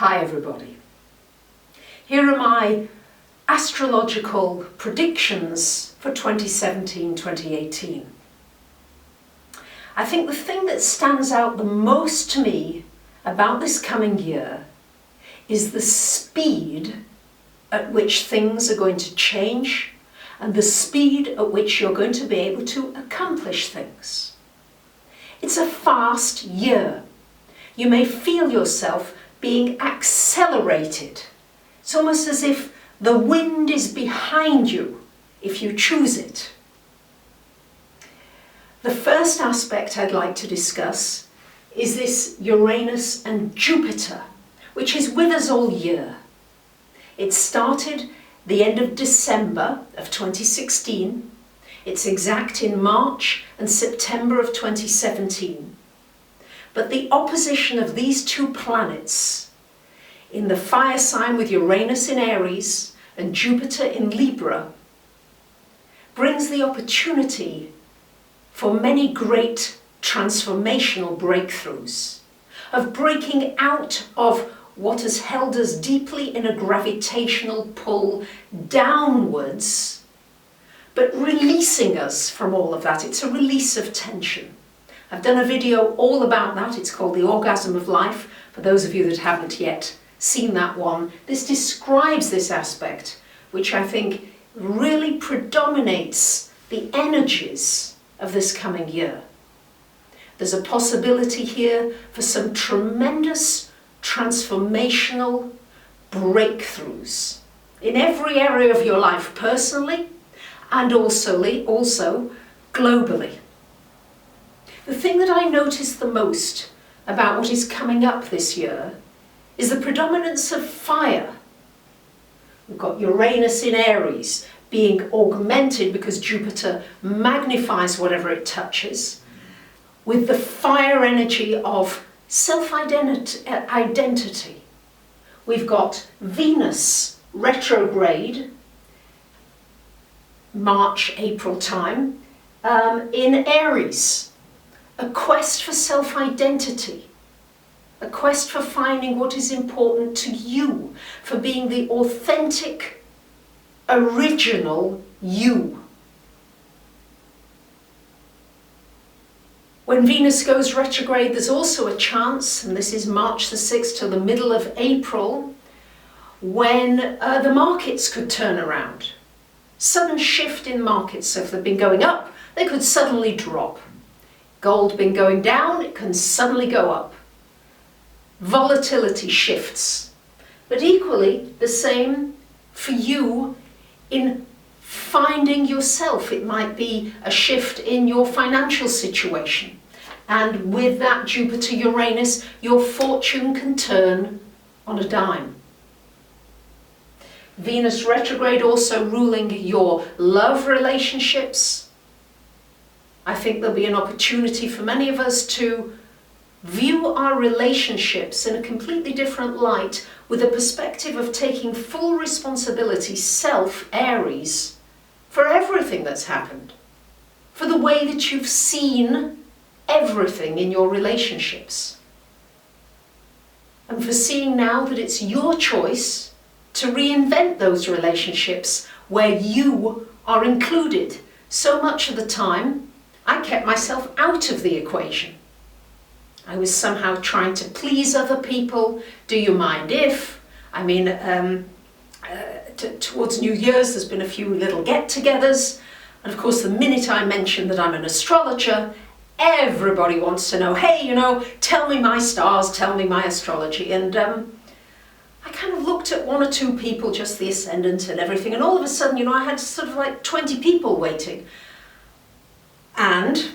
Hi everybody. Here are my astrological predictions for 2017-2018. I think the thing that stands out the most to me about this coming year is the speed at which things are going to change and the speed at which you're going to be able to accomplish things. It's a fast year. You may feel yourself being accelerated. It's almost as if the wind is behind you if you choose it. The first aspect I'd like to discuss is this Uranus and Jupiter, which is with us all year. It started the end of December of 2016. It's exact in March and September of 2017. But the opposition of these two planets in the fire sign with Uranus in Aries and Jupiter in Libra brings the opportunity for many great transformational breakthroughs, of breaking out of what has held us deeply in a gravitational pull downwards, but releasing us from all of that. It's a release of tension. I've done a video all about that. It's called the Orgasm of Life. For those of you that haven't yet seen that one, this describes this aspect, which I think really predominates the energies of this coming year. There's a possibility here for some tremendous transformational breakthroughs in every area of your life, personally and also globally. The thing that I notice the most about what is coming up this year is the predominance of fire. We've got Uranus in Aries being augmented because Jupiter magnifies whatever it touches, with the fire energy of self-identity. We've got Venus retrograde, March, April time, in Aries. A quest for self-identity, a quest for finding what is important to you, for being the authentic, original you. When Venus goes retrograde, there's also a chance, and this is March the 6th to the middle of April, when the markets could turn around. Sudden shift in markets. So if they've been going up, they could suddenly drop. Gold been going down, it can suddenly go up. Volatility shifts. But equally, the same for you in finding yourself. It might be a shift in your financial situation. And with that Jupiter-Uranus, your fortune can turn on a dime. Venus retrograde also ruling your love relationships. I think there'll be an opportunity for many of us to view our relationships in a completely different light, with a perspective of taking full responsibility, Aries, for everything that's happened, for the way that you've seen everything in your relationships, and for seeing now that it's your choice to reinvent those relationships where you are included. So much of the time, I kept myself out of the equation. I was somehow trying to please other people. Do you mind if? I mean, towards New Year's, there's been a few little get-togethers. And of course, the minute I mention that I'm an astrologer, everybody wants to know, hey, tell me my stars, tell me my astrology. And I kind of looked at one or two people, just the ascendant and everything. And all of a sudden, I had sort of like 20 people waiting. And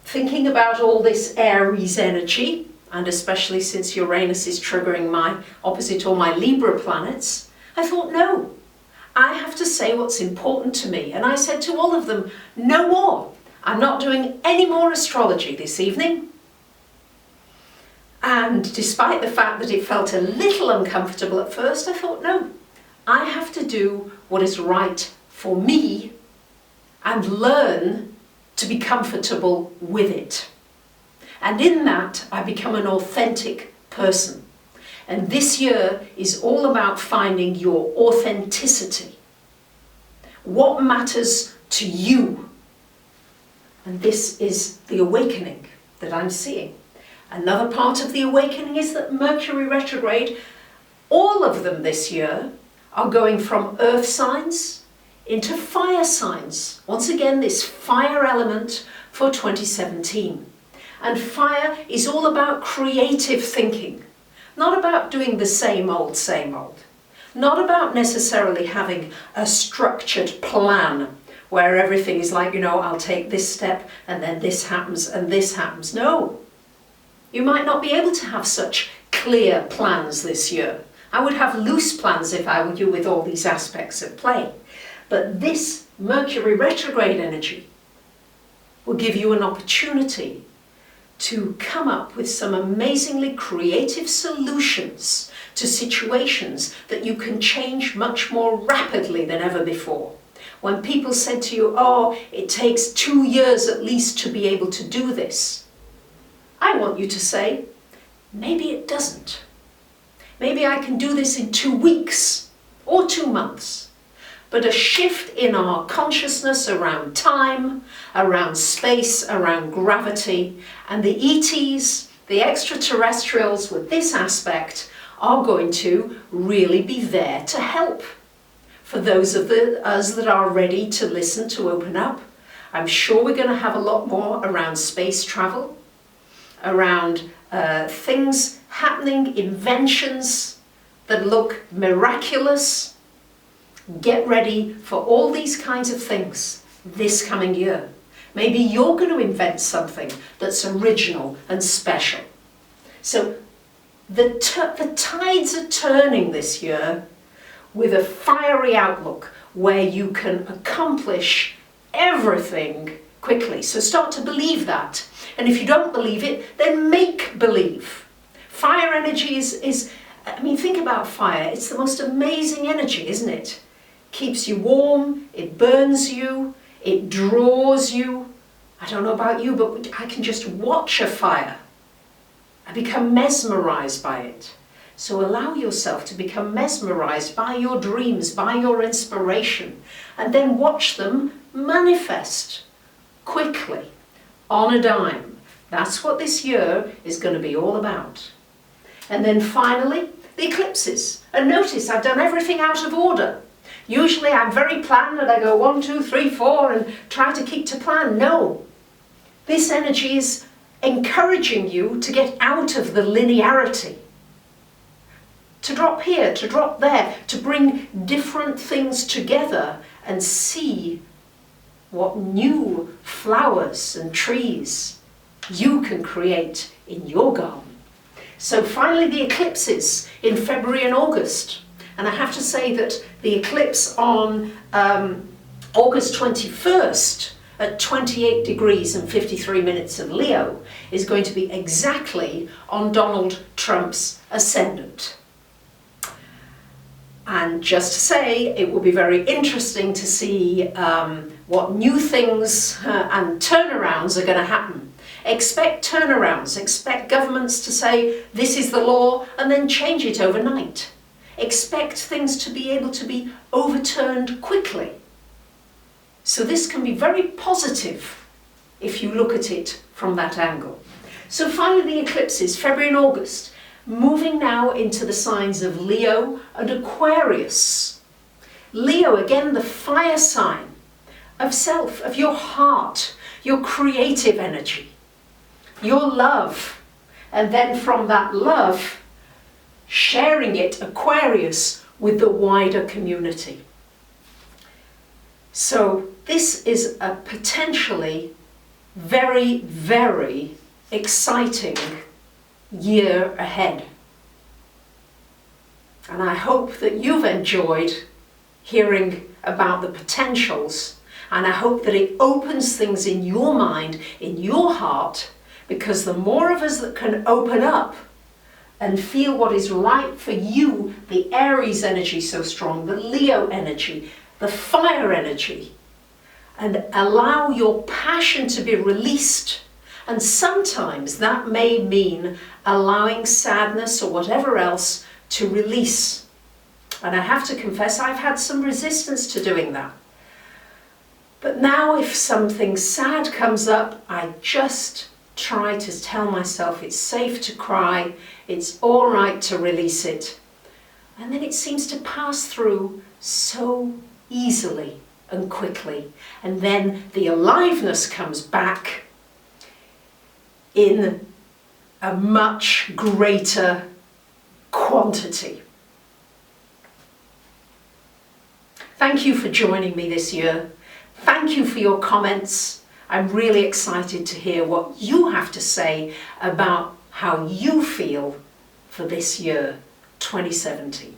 thinking about all this Aries energy, and especially since Uranus is triggering my opposite or my Libra planets, I thought, no, I have to say what's important to me. And I said to all of them, no more. I'm not doing any more astrology this evening. And despite the fact that it felt a little uncomfortable at first, I thought, no, I have to do what is right for me and learn to be comfortable with it. And in that, I become an authentic person. And this year is all about finding your authenticity. What matters to you? And this is the awakening that I'm seeing. Another part of the awakening is that Mercury retrograde, all of them this year, are going from earth signs into fire signs. Once again, this fire element for 2017. And fire is all about creative thinking, not about doing the same old, not about necessarily having a structured plan where everything is like, I'll take this step and then this happens and this happens. No, you might not be able to have such clear plans this year. I would have loose plans if I were you with all these aspects at play. But this Mercury retrograde energy will give you an opportunity to come up with some amazingly creative solutions to situations that you can change much more rapidly than ever before. When people said to you, oh, it takes 2 years at least to be able to do this, I want you to say, maybe it doesn't. Maybe I can do this in 2 weeks or 2 months. But a shift in our consciousness around time, around space, around gravity, and the ETs, the extraterrestrials with this aspect, are going to really be there to help. For those of us that are ready to listen, to open up, I'm sure we're going to have a lot more around space travel, around things happening, inventions that look miraculous. Get ready for all these kinds of things this coming year. Maybe you're going to invent something that's original and special. So the tides are turning this year with a fiery outlook where you can accomplish everything quickly. So start to believe that. And if you don't believe it, then make believe. Fire energy is think about fire. It's the most amazing energy, isn't it? Keeps you warm, it burns you, it draws you. I don't know about you, but I can just watch a fire. I become mesmerized by it. So allow yourself to become mesmerized by your dreams, by your inspiration, and then watch them manifest quickly, on a dime. That's what this year is going to be all about. And then finally, the eclipses. And notice I've done everything out of order. Usually I'm very planned and I go 1, 2, 3, 4 and try to keep to plan. No. This energy is encouraging you to get out of the linearity. To drop here, to drop there, to bring different things together and see what new flowers and trees you can create in your garden. So finally the eclipses in February and August. And I have to say that the eclipse on August 21st at 28 degrees and 53 minutes of Leo is going to be exactly on Donald Trump's ascendant. And just to say, it will be very interesting to see what new things and turnarounds are going to happen. Expect turnarounds, expect governments to say this is the law and then change it overnight. Expect things to be able to be overturned quickly. So this can be very positive if you look at it from that angle. So finally the eclipses, February and August, moving now into the signs of Leo and Aquarius. Leo, again, the fire sign of self, of your heart, your creative energy, your love. And then from that love, sharing it, Aquarius, with the wider community. So this is a potentially very, very exciting year ahead. And I hope that you've enjoyed hearing about the potentials, and I hope that it opens things in your mind, in your heart, because the more of us that can open up and feel what is right for you, the Aries energy so strong, the Leo energy, the fire energy, and allow your passion to be released, And sometimes that may mean allowing sadness or whatever else to release. And I have to confess, I've had some resistance to doing that. But now if something sad comes up, I just try to tell myself it's safe to cry, it's all right to release it. And then it seems to pass through so easily and quickly. And then the aliveness comes back in a much greater quantity. Thank you for joining me this year. Thank you for your comments. I'm really excited to hear what you have to say about how you feel for this year, 2017.